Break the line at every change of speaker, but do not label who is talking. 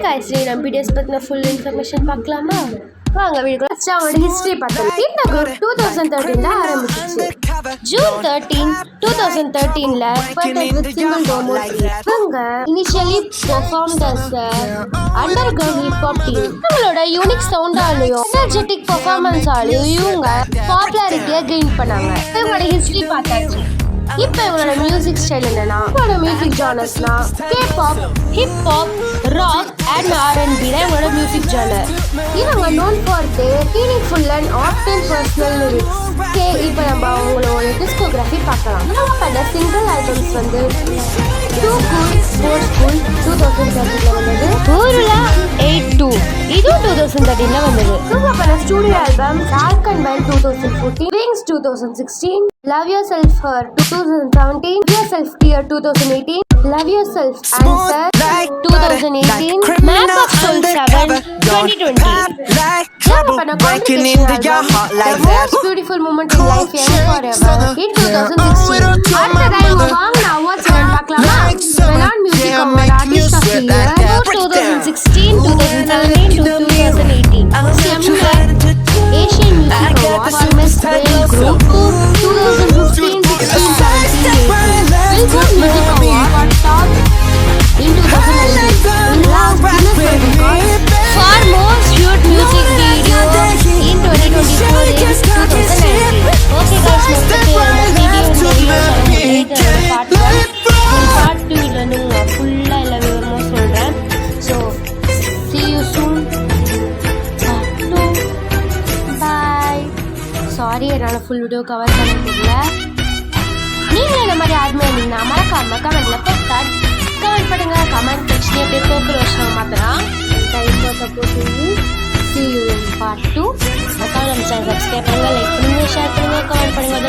guys, நம்ம videos பத்தின full information பார்க்கலாமா? வாங்க வீடியோக்குள்ள அவங்களோட ஹிஸ்டரி பார்க்கலாம். இந்த குரூப் 2013ல ஆரம்பிச்சிச்சு. ஜூன் 13, 2013ல பர்த்டே சிங்கிள் டோமோஸ். இவங்க initially performed as underground hip hop team. இவங்களோட யூனிக் சவுண்டாலையும் எனர்ஜெட்டிக் பெர்ஃபார்மன்ஸாலையும் இவங்க பாப்புலாரிட்டியை கெயின் பண்ணாங்க. இவங்களோட ஹிஸ்டரி பார்த்தாச்சு. இப்போ இவங்களோட மியூசிக் ஸ்டைல் என்னன்னா, இவங்களோட மியூசிக் ஜானர்ஸ்னா K-pop, hip hop, rock and R&B தான் இவங்களோட மியூசிக் ஜானர். இவங்க known for their meaningful and often personal lyrics. இப்போ நம்ம அவங்களோட டிஸ்கோகிராஃபி பார்க்கலாம். இவங்க பண்ண சிங்கிள் ஆல்பம்ஸ் வந்து Too Good Sports School 2013ல வந்தது, ஊருலா 82 இதுவும் 2013ல வந்தது. இவங்க பண்ண studio album Dark and Wild 2014, Wings 2016, Love Yourself for 2017, Love Yourself Dear 2018, Love Yourself Answer 2018, Map of Soul 7 2020. The Most Beautiful Moment in Life and Forever in 2016. அடுத்ததாக வாங்கின awards என்னன்னு பார்க்கலாமா? Melon Music Award Artist of the Year 2016, 2017 to 2018. Asian Music Award for Miss Girl Group 2015, 16, 17, 18. Billboard Music Award for Top in 2019. Last Guinness World Record for Most Viewed Music Video in 2024 in 2019. Okay guys, next video part 1. Part 2 இல்ல ஃபுல்லா எல்லா விவரமும் சொல்றேன். So see you soon. Sorry, என்னால் full video cover பண்ண முடியல. நீங்களும் இந்த மாதிரி யாருமே இருந்தீங்கன்னா மறக்காம கமெண்ட்ல கமெண்ட் பண்ணுங்க. கமெண்ட் செக்ஷன் எப்படி போக்குற வருஷம் மாத்திரம் see you in part 2. மறக்காம நம்ம சேனல் சப்ஸ்கிரைப் பண்ணுங்க, லைக் பண்ணுங்க, ஷேர் பண்ணுங்க, கமெண்ட் பண்ணுங்க.